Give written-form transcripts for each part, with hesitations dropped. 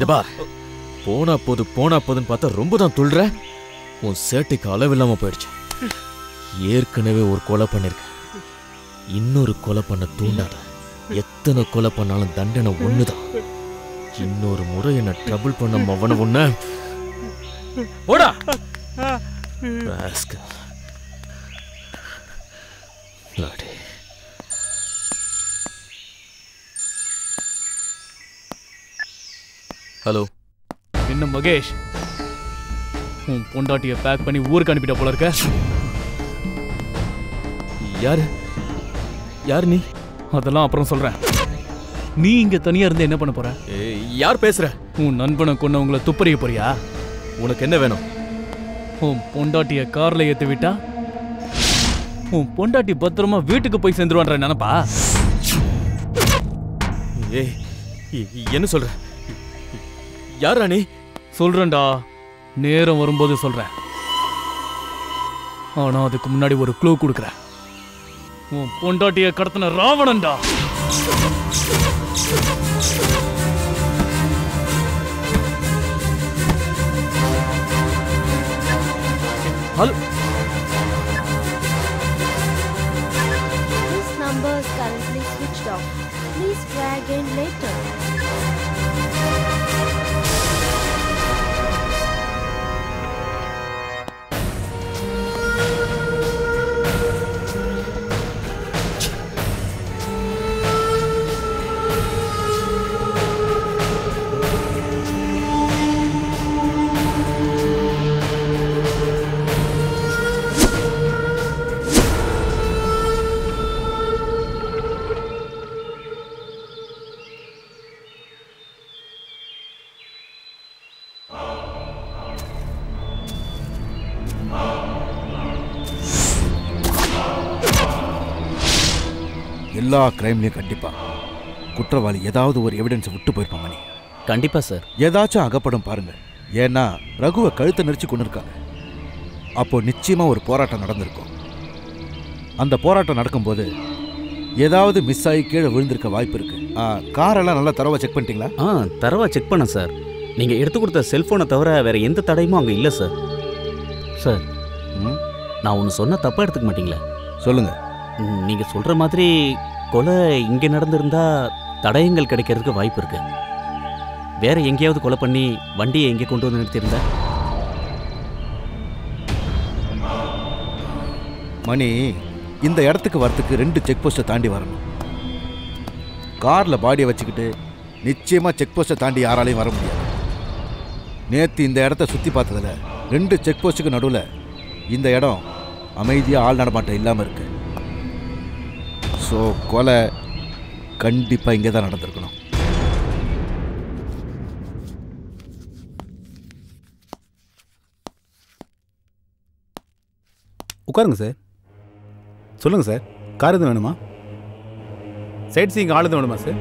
இதபா போனா போதுன்னு பார்த்தா ரொம்ப தான் துள்ளுற. உன் சேட்டைக்கு அளவில்லாம போயிடுச்சு. ஏற்கனவே ஒரு கொலை பண்ணிருக்க, இன்னொரு கொலை பண்ண தூண்டாத. எத்தனை கொலை பண்ணாலும் தண்டனை ஒண்ணுதான். இன்னொரு முறை என்ன ட்ரபிள் பண்ண அவன ஒண்ணு போடா. ஹலோ, என்ன மகேஷ், உன் பொண்டாட்டிய பேக் பண்ணி ஊருக்கு அனுப்பிட்ட போல இருக்க. யாரு யார் நீ? அதெல்லாம் அப்புறம் சொல்றேன். நீ இங்க தனியா இருந்து என்ன பண்ண போற? யார் பேசுற? உன் நண்பனை கொன்னவங்கள துப்பறிய போறியா? உனக்கு என்ன வேணும்? உன் பொண்டாட்டிய கார்ல ஏத்தி விட்டா உன் பொண்டாட்டி பத்திரமா வீட்டுக்கு போய் சேர்ந்துருவான்ற நினைப்பா? என்ன சொல்ற? யாரா நீ? சொல்றேன்டா, நேரம் வரும்போது சொல்றேன். ஆனா அதுக்கு முன்னாடி ஒரு க்ளூ கொடுக்குறேன். உன் பொண்டாட்டிய கடத்தின ராவணன்டா. Hello, This number is currently switched off. Please try again later. எல்லா கிரைம்லையும் கண்டிப்பா குற்றவாளி ஏதாவது ஒரு எவிடன்ஸ் விட்டு போயிருப்பான் மணி. கண்டிப்பா சார். ஏதாச்சும் அகப்படும் பாருங்க. ஏன்னா ரகுவை கழுத்தை நெரிச்சு கொண்டு இருக்காங்க. அப்போ நிச்சயமா ஒரு போராட்டம் நடந்திருக்கும். அந்த போராட்டம் நடக்கும்போது ஏதாவது மிஸ் ஆகி கீழே விழுந்திருக்க வாய்ப்பு இருக்கு. காரெல்லாம் நல்லா தரவா செக் பண்ணிட்டீங்களா? தரவா செக் பண்ண சார். நீங்க எடுத்து கொடுத்த செல்போனை தவிர வேற எந்த தடையுமும் அங்க இல்ல சார். சார், நான் ஒன்று சொன்னா தப்பா எடுத்துக்க மாட்டீங்களா? சொல்லுங்க. நீங்க சொல்ற மாதிரி கொலை இங்க நடந்திருந்தா தடயங்கள் கிடைக்கிறதுக்கு வாய்ப்பு இருக்கு. வேற எங்கேயாவது கொலை பண்ணி வண்டியை எங்கே கொண்டு வந்து நிறுத்தியிருந்தா? மணி, இந்த இடத்துக்கு வரத்துக்கு 2 செக் போஸ்ட்டை தாண்டி வரணும். கார்ல பாடியை வச்சுக்கிட்டு நிச்சயமா செக் போஸ்ட்டை தாண்டி யாராலையும் வர முடியாது. நேற்று இந்த இடத்த சுற்றி பார்த்ததில் 2 செக் போஸ்ட்டுக்கு நடுவில் இந்த இடம் அமைதியாக ஆள் நடமாட்டம் இல்லாமல் இருக்கு. ஸோ கொலை கண்டிப்பாக இங்கே தான் நடந்திருக்கணும். உட்காருங்க சார். சொல்லுங்கள் சார், கார் எதுவும் வேணுமா? சைட் சீயிங் ஆள் எதுவும் வேணுமா சார்?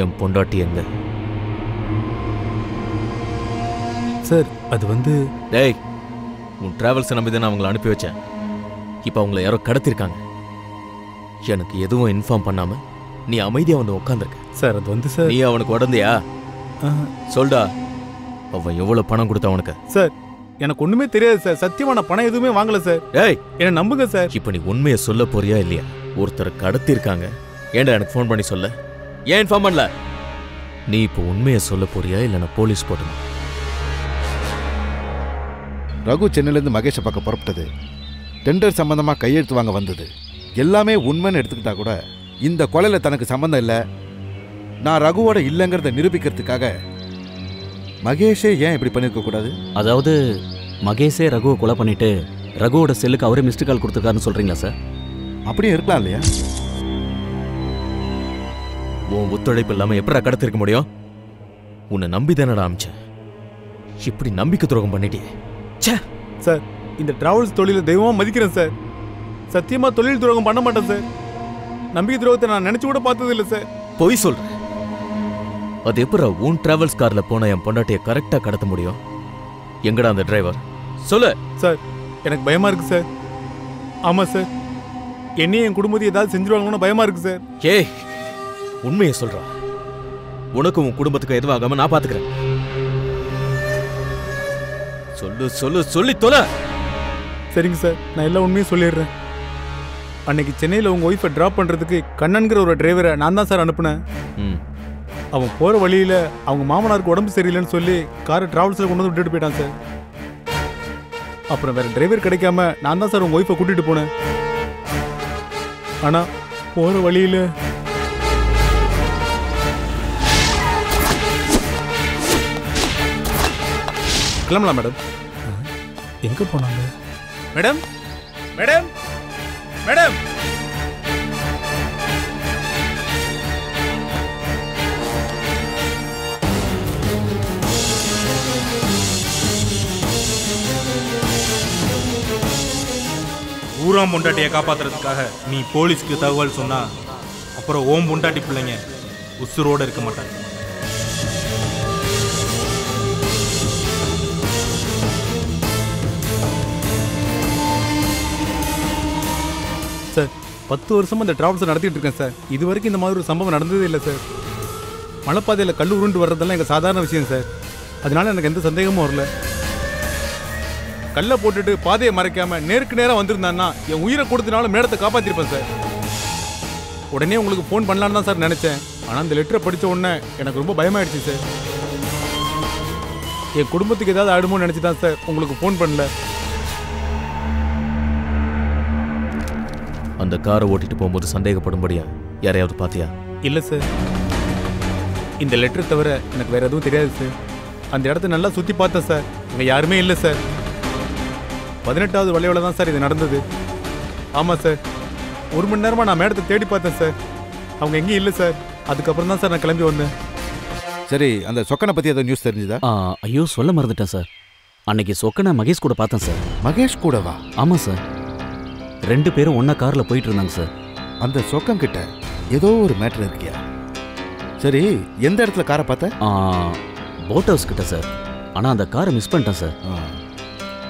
என் பொண்டாட்டி எங்க? சார் அது வந்து டேய், உன் டிராவல்ஸை நம்பி தான் அவங்களை அனுப்பி வச்சேன். இப்போ அவங்கள யாரோ கடத்திருக்காங்க. எனக்கு எதுவும் இன்ஃபார்ம் பண்ணாம நீ அமைதியா வந்து உட்காந்துருக்க. சார் அது வந்து சார், நீ அவனுக்கு உடந்தையா? சொல்டா, அவன் எவ்வளவு பணம் கொடுத்த அவனுக்கு? சார் எனக்கு ஒண்ணுமே தெரியாது சார். சத்தியமா நான் பணம் எதுவுமே வாங்கல சார். டேய், என்ன நம்புங்க சார். இப்போ நீ உண்மையை சொல்ல போறியா இல்லையா? ஒருத்தரை கடத்திருக்காங்க. ஏன்டா எனக்கு ஃபோன் பண்ணி சொல்ல? ஏன் இன்ஃபார்ம் பண்ணல? நீ இப்போ உண்மையை சொல்ல போறியா இல்லை நான் போலீஸ் போட்டணும்? ரகு சென்னையிலேருந்து மகேஷை பார்க்க புறப்பட்டது, டெண்டர் சம்பந்தமாக கையெழுத்து வாங்க வந்தது, எல்லாமே உண்மைன்னு எடுத்துக்கிட்டா கூட இந்த கொலையில் தனக்கு சம்பந்தம் இல்லை, நான் ரகுவோட இல்லைங்கிறத நிரூபிக்கிறதுக்காக மகேஷே ஏன் இப்படி பண்ணியிருக்க கூடாது? அதாவது மகேஷே ரகுவை கொலை பண்ணிட்டு ரகுவோட செல்லுக்கு அவரே மிஸ்டு கால் கொடுத்துருக்காருன்னு சொல்றீங்களா சார்? அப்படியே இருக்கலாம் இல்லையா? உன் ஒத்துழைப்பு இல்லாமல் எப்படா கடத்திருக்க முடியும்? உன்னை நம்பி தானடா அமிச்சேன். இப்படி நம்பிக்கை துரோகம் பண்ணிட்டியே. சார், இந்த டிராவல்ஸ் தொழிலை தெய்வமா மதிக்கிறேன் சார். சத்தியமா தொழில் துரோகம் பண்ண மாட்டேன் சார். நம்பிக்கை துரோகத்தை நான் நினைச்சு கூட பார்த்தது இல்லை சார். பொய் சொல்றேன். அது எப்படா உன் டிராவல்ஸ் கார்ல போன என் பொண்டாட்டியை கரெக்டா கடத்த முடியும்? எங்கடா அந்த டிரைவர்? சொல்லு. சார் எனக்கு பயமா இருக்கு சார். ஆமா சார், என்னையும் என் குடும்பத்தை ஏதாவது செஞ்சிருவாங்கன்னு பயமா இருக்கு சார். ஏய், உண்மையை சொல்றா. உனக்கும் உன் குடும்பத்துக்கும் எதுவும் ஆகாம நான் பாத்துக்கிறேன். சொல்லு சொல்லு சொல்லி தொலை. சரிங்க சார், நான் எல்லா உண்மையும் சொல்லிடுறேன். அன்னைக்கு சென்னையில் உங்கள் ஒய்ஃபை ட்ராப் பண்ணுறதுக்கு கண்ணன்கிற ஒரு டிரைவரை நான் தான் சார் அனுப்புனேன். அவன் போகிற வழியில் அவங்க மாமனாருக்கு உடம்பு சரியில்லைன்னு சொல்லி காரை டிராவல்ஸில் கொண்டு வந்து விட்டுட்டு போயிட்டான் சார். அப்புறம் வேறு டிரைவர் கிடைக்காம நான் தான் சார் உங்கள் ஒய்ஃபை கூட்டிகிட்டு போனேன். ஆனால் போகிற வழியில் கிளம்பலாம் மேடம். எங்கே போனாங்க மேடம்? மேடம் மேடம் ஊராம் பொண்டாட்டியை காப்பாத்துறதுக்காக நீ போலீஸ்க்கு தகவல் சொன்னா அப்புறம் ஓம் பொண்டாட்டி பிள்ளைங்க உசுரோடு இருக்க மாட்டாங்க. சார் 10 வருஷமா இந்த டிராவல்ஸை நடத்திட்டு இருக்கேன் சார். இது வரைக்கும் இந்த மாதிரி ஒரு சம்பவம் நடந்ததே இல்லை சார். மலைப்பாதையில் கல் உருண்டு வர்றதெல்லாம் எங்கள் சாதாரண விஷயம் சார். அதனால எனக்கு எந்த சந்தேகமும் வரல. கல்லை போட்டுட்டு பாதையை மறைக்காம நேருக்கு நேராக வந்திருந்தான்னா என் உயிரை கொடுத்தனாலும் மேடத்தை காப்பாற்றிருப்பேன் சார். உடனே உங்களுக்கு ஃபோன் பண்ணலான்னு தான் சார் நினச்சேன். ஆனால் இந்த லெட்டரை படித்த உடனே எனக்கு ரொம்ப பயமாயிடுச்சு சார். என் குடும்பத்துக்கு ஏதாவது ஆயிடுமோன்னு நினச்சி தான் சார் உங்களுக்கு ஃபோன் பண்ணல. அந்த காரை ஓட்டிட்டு போகும்போது சந்தேகப்படும்படியா யாரையாவது பாத்தியா? இல்லை சார், இந்த லெட்டர் தவிர எனக்கு வேற எதுவும் தெரியாது சார். அந்த இடத்த நல்லா சுற்றி பார்த்தேன் சார், அங்கே யாருமே இல்லை சார். 18வது வளைவில் தான் சார் இது நடந்தது. ஆமாம் சார், 1 மணி நேரமாக நான் மேடத்தை தேடி பார்த்தேன் சார். அவங்க எங்கேயும் இல்லை சார். அதுக்கப்புறம் தான் சார் நான் கிளம்பி வந்தேன். சரி, அந்த சொக்கனை பற்றி ஏதோ நியூஸ் தெரிஞ்சுதா? ஐயோ சொல்ல மறந்துட்டேன் சார். அன்னைக்கு சொக்கனை மகேஷ் கூட பார்த்தேன் சார். மகேஷ் கூடவா? ஆமாம் சார், 2 பேரும் ஒன்றா காரில் போயிட்டு இருந்தாங்க சார். அந்த சொக்கம் கிட்ட ஏதோ ஒரு மேட்டர் இருக்கியா? சரி, எந்த இடத்துல காரை பார்த்த? போட் ஹவுஸ் கிட்ட சார். ஆனால் அந்த காரை மிஸ் பண்ணிட்டேன் சார்.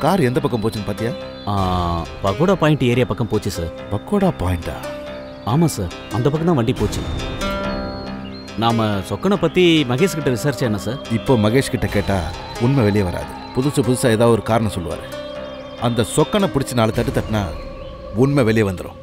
கார் எந்த பக்கம் போச்சுன்னு பார்த்தியா? பகோடா பாயிண்ட் ஏரியா பக்கம் போச்சு சார். பக்கோடா பாயிண்டா? ஆமாம் சார், அந்த பக்கம் தான் வண்டி போச்சு. நாம் சொக்கனை பற்றி மகேஷ் கிட்ட விசாரிச்சா என்ன சார்? இப்போ மகேஷ் கிட்ட கேட்டால் உண்மை வெளியே வராது. புதுசாக ஏதாவது ஒரு காரணம் சொல்லுவார். அந்த சொக்கனை பிடிச்சி 4 தட்டு தட்டினா உண்மை வெளியே வந்துடும்.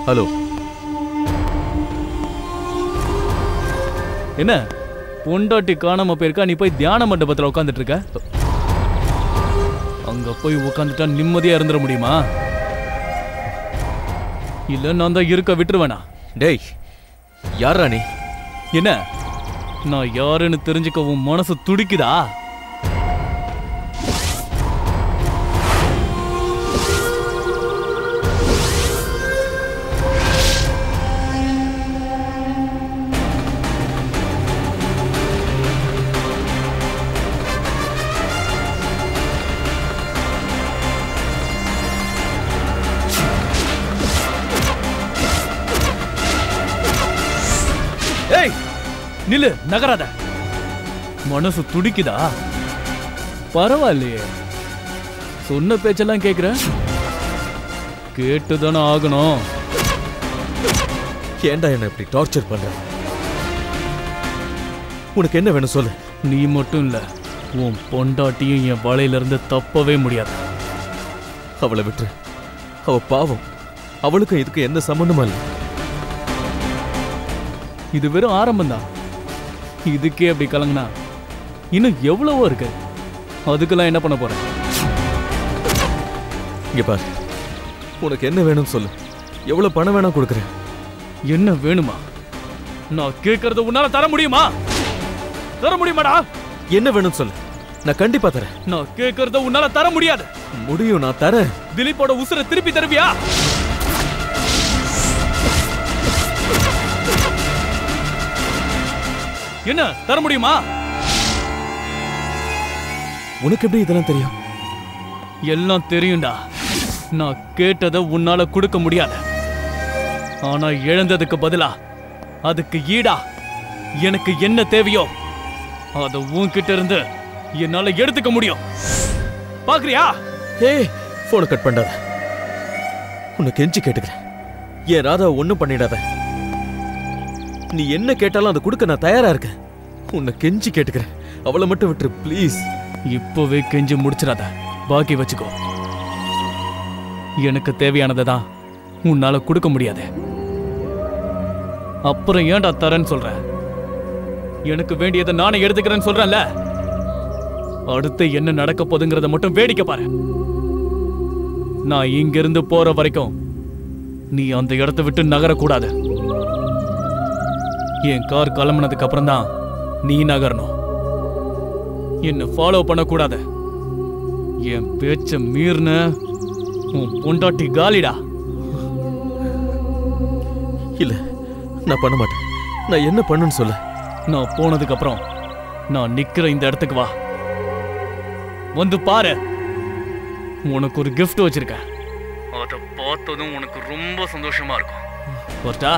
ஹலோ, என்ன பொண்டாட்டி காணாம போயிருக்கா? நீ போய் தியான மண்டபத்தில் உட்காந்துட்டு இருக்க. அங்க போய் உட்காந்துட்டா நிம்மதியா இருந்துட முடியுமா? இல்ல நான் தான் இருக்க விட்டுருவேனா? டேய், யாரா நீ? என்ன நான் யாருன்னு தெரிஞ்சுக்கவும் மனசு துடிக்குதா? ஏய் நில்லு, நகராத. மனசு துடிக்குதா? பரவாயில்லையே, சொன்ன பேச்செல்லாம் கேக்குற. கேட்டுதானே ஆகணும். ஏன்டா என்ன இப்படி டார்ச்சர் பண்ற? உனக்கு என்ன வேணும் சொல்லு. நீ மட்டும் இல்ல, உன் பொண்டாட்டியும் என் வலையிலிருந்து தப்பவே முடியாது. அவளை விட்டு. அவ பாவம். அவளுக்கும் இதுக்கு எந்த சம்பந்தமும் இல்லை. இது வெறும் ஆரம்பம்தான். இதுக்கே அப்படி கலங்கினா இன்னும் எவ்வளவோ இருக்கு. அதுக்கெல்லாம் என்ன பண்ண போற? இங்க பாரு, உனக்கு என்ன வேணும்னு சொல்லு. எவ்வளவு பணம் வேணா கொடுக்குறேன். என்ன வேணுமா? நான் கேட்கறத உன்னால தர முடியுமா? தர முடியுமாடா? என்ன வேணும்னு சொல்லு, நான் கண்டிப்பா தரேன். நான் கேட்கறத உன்னால தர முடியாது. முடியும், நான் தரேன். திலீப்போட உசுரை திருப்பி தருவியா? என்ன தர முடியுமா? உனக்கு எப்படி இதெல்லாம் தெரியும்? எல்லாம் தெரியும்டா. நான் கேட்டதை உன்னால கொடுக்க முடியாது. ஆனா இழந்ததுக்கு பதிலா அதுக்கு ஈடா எனக்கு என்ன தேவையோ அதை உன்கிட்ட இருந்து என்னால எடுத்துக்க முடியும். பாக்குறியா? ஏய், போனை கட் பண்ணாத. உன்னை கெஞ்சி கேட்டுக்கிறேன். ஏன் ராதா ஒண்ணும் பண்ணிடாத. நீ என்ன கேட்டாலும் அதை கொடுக்க நான் தயாரா இருக்கேன். உன்னை கெஞ்சி கேட்டுக்கிறேன். அவளை மட்டும் விட்டுரு ப்ளீஸ். இப்பவே கெஞ்சி முடிச்சிடாத. பாக்கி வச்சுக்கோ. எனக்கு தேவையானதை தான் உன்னால கொடுக்க முடியாது. அப்புறம் ஏன்டா தரேன்னு சொல்ற? எனக்கு வேண்டியதை நானே எடுத்துக்கிறேன்னு சொல்றேன்ல. அடுத்து என்ன நடக்க போதுங்கிறத மட்டும் வேடிக்கை பாரு. நான் இங்கிருந்து போற வரைக்கும் நீ அந்த இடத்தை விட்டு நகரக்கூடாது. என் கார் கிளம்புனதுக்கு அப்புறம் தான் நீ நகரணும். என்ன ஃபாலோ பண்ணக்கூடாது. என் பேச்ச மீறின உன் பொண்டாட்டி காலிடா. இல்ல, நான் பண்ண மாட்டேன். நான் என்ன பண்ணுன்னு சொல்ல. நான் போனதுக்கு அப்புறம் நான் நிக்கிற இந்த இடத்துக்கு வா. வந்து பாரு. உனக்கு ஒரு கிஃப்ட் வச்சிருக்கேன். அதை பார்த்ததும் உனக்கு ரொம்ப சந்தோஷமா இருக்கும். வரட்டா?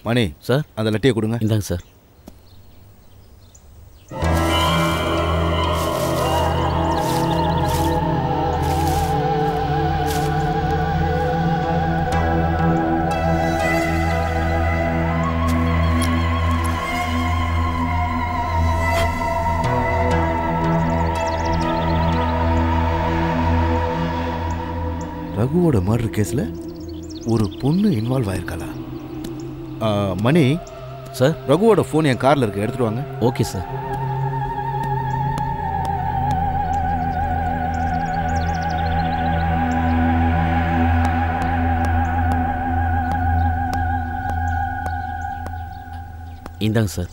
மணி சார், அந்த லெட்டியை கொடுங்க. இந்தாங்க சார். ரகுவோட மர்டர் கேஸில் ஒரு பொண்ணு இன்வால்வ் ஆயிருக்காளா? மணி சார். ரகுவோட ஃபோன் என் காரில் இருக்கு, எடுத்துட்டு வாங்க. Okay sir. இந்தாங்க sir.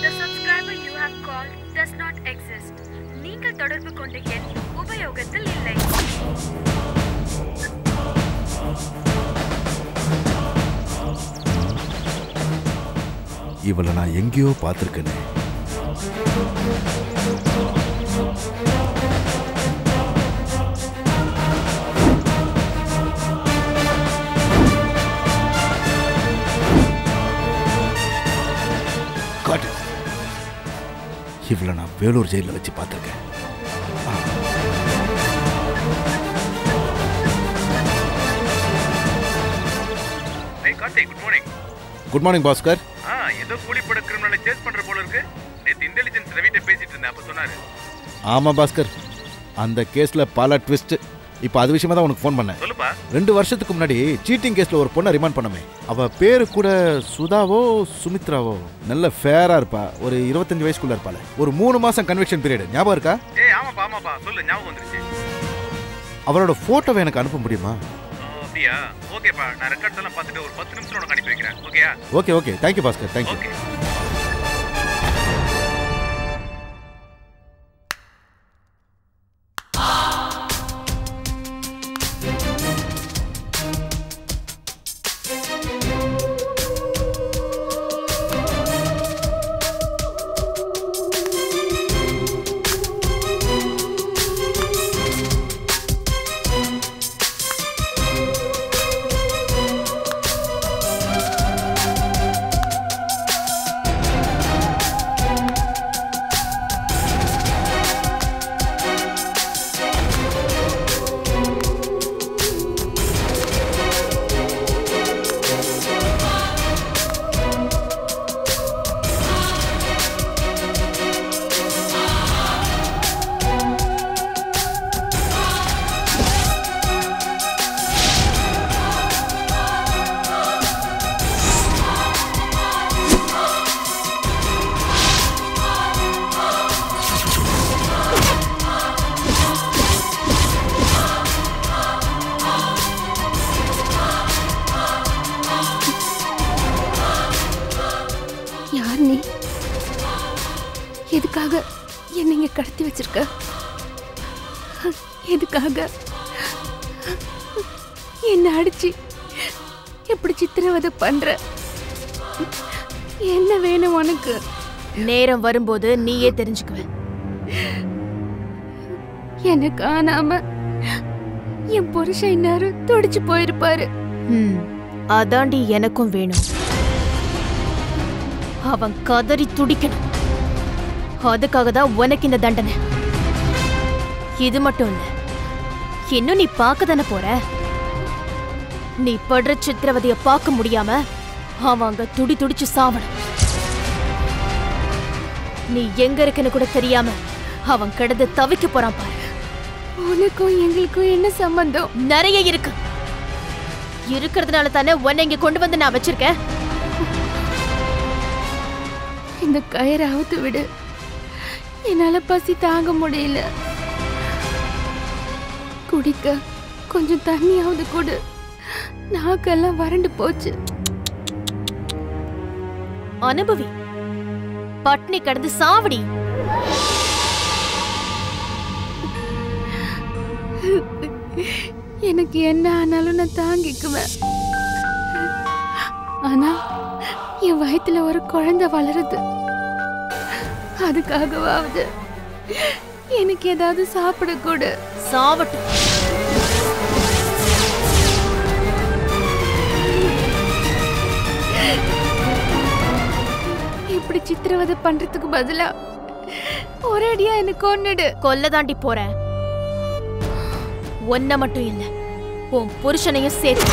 The subscriber you have called does not exist. நீங்கள் தொடர்பு கொண்ட எண் உபயோகத்தில் இல்லை. இவளை நான் எங்கேயோ பார்த்துருக்கேனே. இவளை நான் வேலூர் ஜெயிலில் வச்சு பார்த்துருக்கேன். Good morning Bhaskar. ஏதோ கூலிப்பட கிரிமினலை சேஸ் பண்ற போல இருக்கு. நேத்து இன்டெலிஜென்ஸ் ரவிட்ட பேசிட்டு இருந்தேன், அப்ப சொன்னாரு. ஆமா பாஸ்கர், அந்த கேஸ்ல பல ட்விஸ்ட். இப்போ அது விஷயமா தான் உனக்கு ஃபோன் பண்ணேன். சொல்லுப்பா. 2 வருஷத்துக்கு முன்னாடி சீட்டிங் கேஸ்ல ஒரு பொண்ணை ரிமாண்ட் பண்ணமே. அவ பேரு கூட சுதாவோ சுமித்ராவோ. நல்ல ஃபேரா இருப்பா, ஒரு 25 வயசுக்குள்ள இருப்பாள். ஒரு 3 மாசம் கன்வெக்ஷன் பீரியட், ஞாபகம் இருக்கா? ஆமாப்பா சொல்லு, ஞாபகம் வந்துருச்சு. அவரோட போட்டோவை எனக்கு அனுப்ப முடியுமா? அப்படியா? ஓகேப்பா, நான் ரெக்கார்ட்ஸ் எல்லாம் பார்த்துட்டு ஒரு 10 நிமிஷம் உனக்கு அனுப்பி வைக்கிறேன். ஓகேயா? Okay thank you Bhaskar, thank you. Okay. எதுக்காக என்னை இங்க கடத்தி வச்சிருக்க? எதுக்காக என்ன அடிச்சு எப்படி சித்திரவதை பண்ற? என்ன வேணும் உனக்கு? நேரம் வரும்போது நீயே தெரிஞ்சுக்குவ. என்ன காணாம என் புருஷன் இன்னாரும் துடிச்சு போயிருப்பாரு. அதாண்டி எனக்கும் வேணும். அவன் கதறி துடிக்கணும். அதுக்காக தான் உனக்கு இந்த தண்டனை. இது மட்டும் இல்ல, இன்னும் நீ பார்க்க தானே போற. நீ படுற சித்திரவதைய பார்க்க முடியாம அவன் அங்க துடிச்சு சாவணும். நீ எங்க இருக்குன்னு கூட தெரியாம அவன் கிடந்து தவிக்க போறான் பாரு. உனக்கும் எங்களுக்கும் என்ன சம்பந்தம்? நிறைய இருக்கு. இருக்கிறதுனால தானே உன்னை இங்க கொண்டு வந்து நான் வச்சிருக்கேன். இந்த கயிறை அவுத்து விடு. என்னால பசி தாங்க முடியல. குடிக்க கொஞ்சம் தண்ணியாவது கொடு. நாக்கெல்லாம் வறண்டு போச்சு. அனுபவி. பட்னி கடந்து சாவடி. எனக்கு என்ன ஆனாலும் நான் தாங்கிக்குவேன். ஆனா என் வயித்துல ஒரு குழந்தை வளருது. அதுக்காகவாவது எனக்கு ஏதாவது சாப்பிட கூட. சாவட்டும். இப்படி சித்திரவதை பண்றதுக்கு பதிலா ஒரேடியா என்ன கொன்னுடு. கொல்ல தாண்டி போறேன். ஒன்ன மட்டும் இல்ல, உன் புருஷனையும் சேர்த்து.